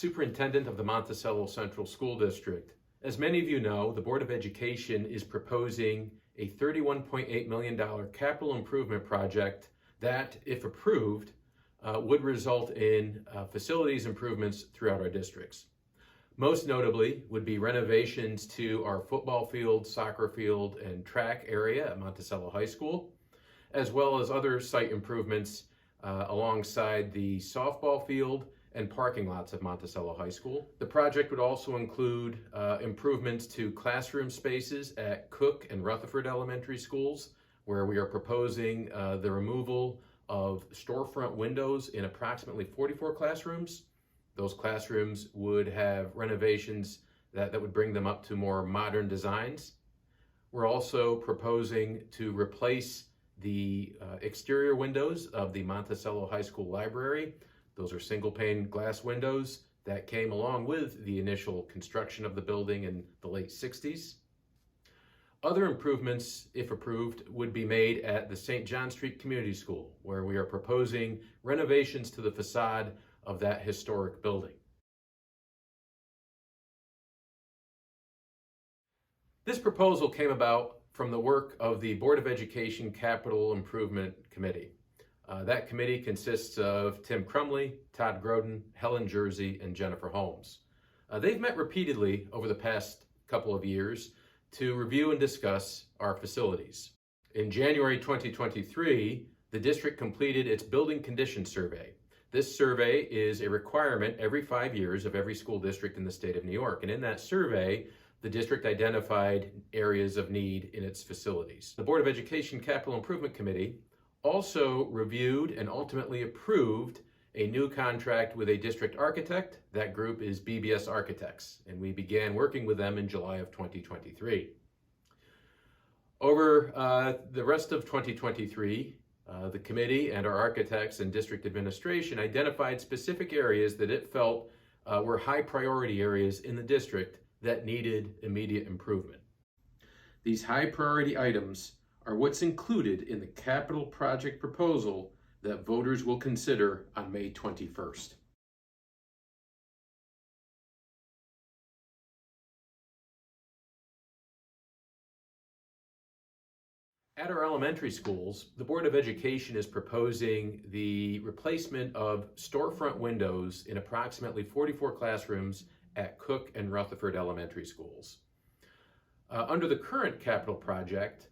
Superintendent of the Monticello Central School District. As many of you know, the Board of Education is proposing a $31.8 million capital improvement project that, if approved, would result in facilities improvements throughout our districts. Most notably would be renovations to our football field, soccer field, and track area at Monticello High School, as well as other site improvements alongside the softball field and parking lots of Monticello High School. The project would also include improvements to classroom spaces at Cook and Rutherford Elementary Schools, where we are proposing the removal of storefront windows in approximately 44 classrooms. Those classrooms would have renovations that would bring them up to more modern designs. We're also proposing to replace the exterior windows of the Monticello High School Library. Those are single pane glass windows that came along with the initial construction of the building in the late 60s. Other improvements, if approved, would be made at the St. John Street Community School, where we are proposing renovations to the facade of that historic building. This proposal came about from the work of the Board of Education Capital Improvement Committee. That committee consists of Tim Crumley, Todd Groden, Helen Jersey, and Jennifer Holmes. They've met repeatedly over the past couple of years to review and discuss our facilities. In January 2023, the district completed its building condition survey. This survey is a requirement every 5 years of every school district in the state of New York. And in that survey, the district identified areas of need in its facilities. The Board of Education Capital Improvement Committee also reviewed and ultimately approved a new contract with a district architect. That group is BBS Architects, and we began working with them in July of 2023. Over the rest of 2023, the committee and our architects and district administration identified specific areas that it felt were high priority areas in the district that needed immediate improvement. These high priority items are what's included in the capital project proposal that voters will consider on May 21st. At our elementary schools, the Board of Education is proposing the replacement of storefront windows in approximately 44 classrooms at Cook and Rutherford Elementary Schools. Under the current capital project,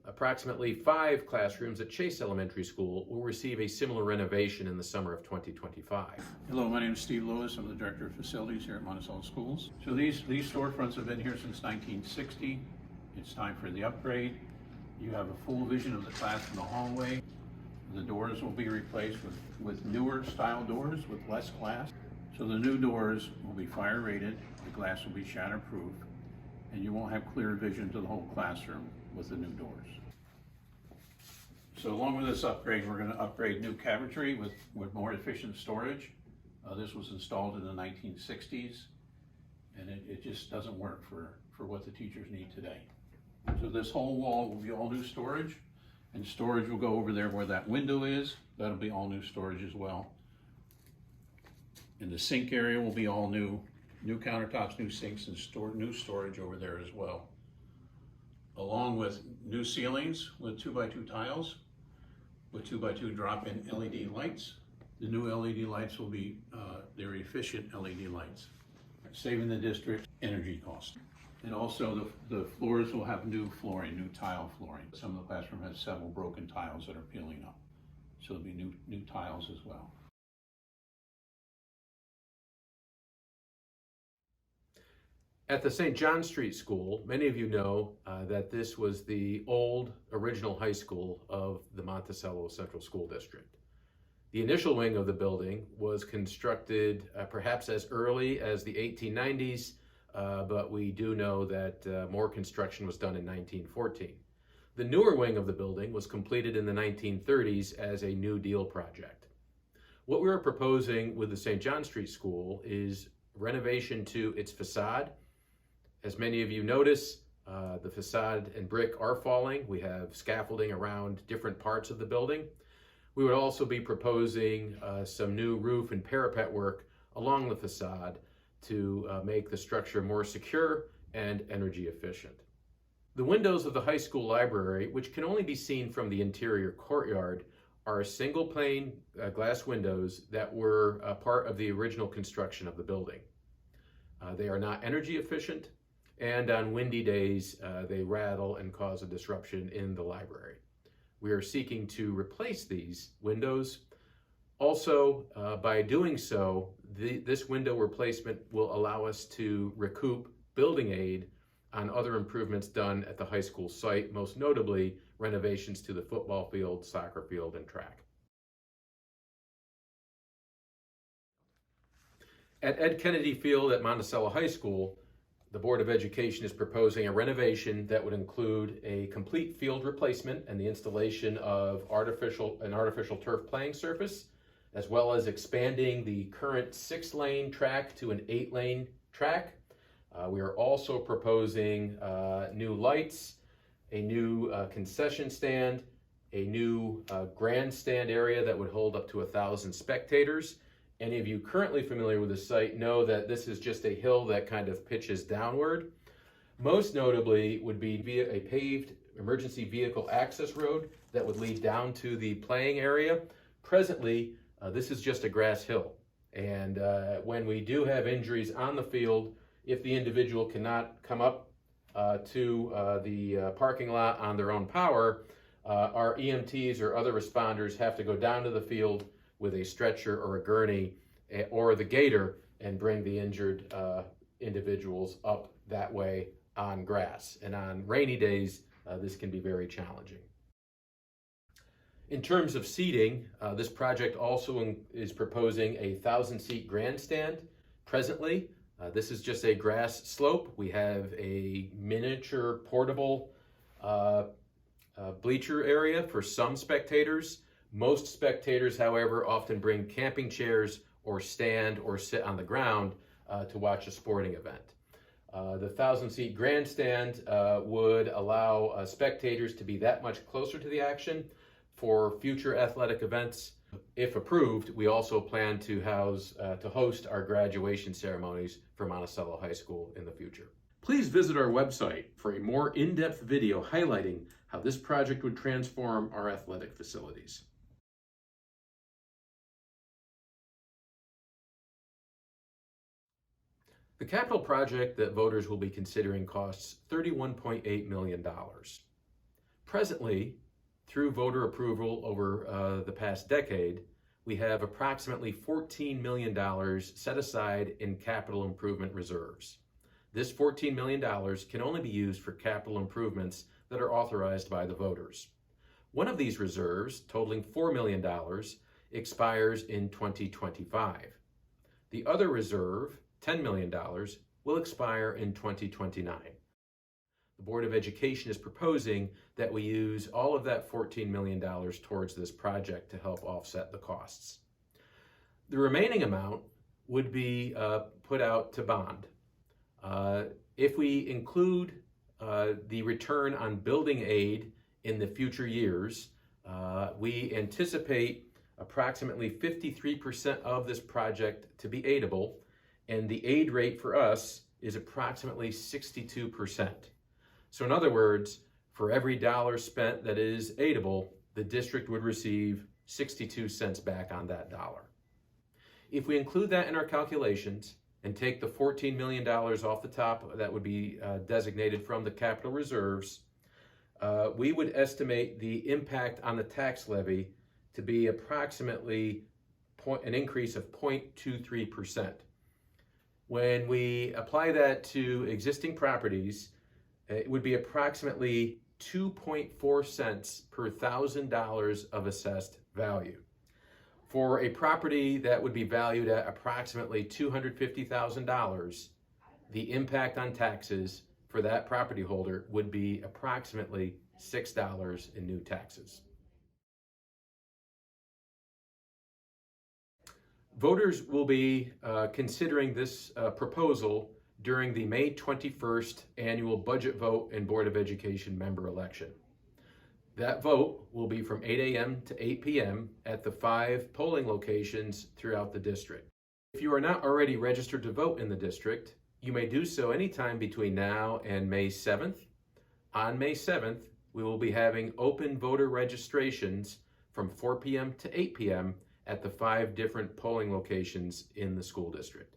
approximately 5 classrooms at Chase Elementary School will receive a similar renovation in the summer of 2025. Hello, my name is Steve Lewis. I'm the Director of Facilities here at Monticello Schools. So these storefronts have been here since 1960. It's time for the upgrade. You have a full vision of the class in the hallway. The doors will be replaced with newer style doors with less glass. So the new doors will be fire rated, the glass will be shatterproof, and you won't have clear vision to the whole classroom with the new doors. So along with this upgrade, we're going to upgrade new cabinetry with more efficient storage. This was installed in the 1960s, and it just doesn't work for what the teachers need today. So this whole wall will be all new storage, and storage will go over there where that window is. That'll be all new storage as well. And the sink area will be all new countertops, new sinks, and new storage over there as well. Along with new ceilings with 2x2 tiles, with 2x2 drop-in LED lights. The new LED lights will be they're efficient LED lights, saving the district energy costs. And also the floors will have new flooring, new tile flooring. Some of the classroom has several broken tiles that are peeling up. So there'll be new tiles as well. At the St. John Street School, many of you know that this was the old original high school of the Monticello Central School District. The initial wing of the building was constructed perhaps as early as the 1890s, but we do know that more construction was done in 1914. The newer wing of the building was completed in the 1930s as a New Deal project. What we are proposing with the St. John Street School is renovation to its facade. As many of you notice, the facade and brick are falling. We have scaffolding around different parts of the building. We would also be proposing some new roof and parapet work along the facade to make the structure more secure and energy efficient. The windows of the high school library, which can only be seen from the interior courtyard, are single pane glass windows that were part of the original construction of the building. They are not energy efficient, and on windy days, they rattle and cause a disruption in the library. We are seeking to replace these windows. Also, by doing so, this window replacement will allow us to recoup building aid on other improvements done at the high school site, most notably renovations to the football field, soccer field, and track. At Ed Kennedy Field at Monticello High School, the Board of Education is proposing a renovation that would include a complete field replacement and the installation of an artificial turf playing surface, as well as expanding the current 6-lane track to an 8-lane track. We are also proposing new lights, a new concession stand, a new grandstand area that would hold up to 1,000 spectators. Any of you currently familiar with the site know that this is just a hill that kind of pitches downward. Most notably would be via a paved emergency vehicle access road that would lead down to the playing area. Presently, this is just a grass hill. And when we do have injuries on the field, if the individual cannot come up to the parking lot on their own power, our EMTs or other responders have to go down to the field with a stretcher or a gurney or the gator and bring the injured individuals up that way on grass. And on rainy days, this can be very challenging. In terms of seating, this project also is proposing a 1,000-seat grandstand. Presently, this is just a grass slope. We have a miniature portable bleacher area for some spectators. Most spectators, however, often bring camping chairs or stand or sit on the ground to watch a sporting event. The 1,000-seat grandstand would allow spectators to be that much closer to the action for future athletic events. If approved, we also plan to host our graduation ceremonies for Monticello High School in the future. Please visit our website for a more in-depth video highlighting how this project would transform our athletic facilities. The capital project that voters will be considering costs $31.8 million. Presently, through voter approval over the past decade, we have approximately $14 million set aside in capital improvement reserves. This $14 million can only be used for capital improvements that are authorized by the voters. One of these reserves, totaling $4 million, expires in 2025. The other reserve, $10 million, will expire in 2029. The Board of Education is proposing that we use all of that $14 million towards this project to help offset the costs. The remaining amount would be put out to bond. If we include the return on building aid in the future years, we anticipate approximately 53% of this project to be aidable, and the aid rate for us is approximately 62%. So in other words, for every dollar spent that is aidable, the district would receive 62 cents back on that dollar. If we include that in our calculations and take the $14 million off the top that would be designated from the capital reserves, we would estimate the impact on the tax levy to be approximately an increase of 0.23%. When we apply that to existing properties, it would be approximately 2.4 cents per $1,000 of assessed value. For a property that would be valued at approximately $250,000, the impact on taxes for that property holder would be approximately $6 in new taxes. Voters will be considering this proposal during the May 21st annual budget vote and Board of Education member election. That vote will be from 8 a.m. to 8 p.m. at the 5 polling locations throughout the district. If you are not already registered to vote in the district, you may do so anytime between now and May 7th. On May 7th, we will be having open voter registrations from 4 p.m. to 8 p.m. at the 5 different polling locations in the school district.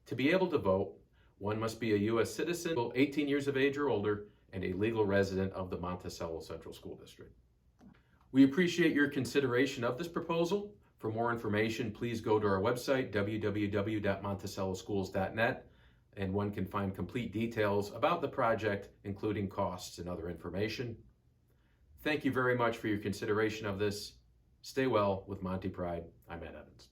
To be able to vote, one must be a U.S. citizen, 18 years of age or older, and a legal resident of the Monticello Central School District. We appreciate your consideration of this proposal. For more information, please go to our website, www.monticelloschools.net, and one can find complete details about the project, including costs and other information. Thank you very much for your consideration of this. Stay well with Monty Pride. I'm Ed Evans.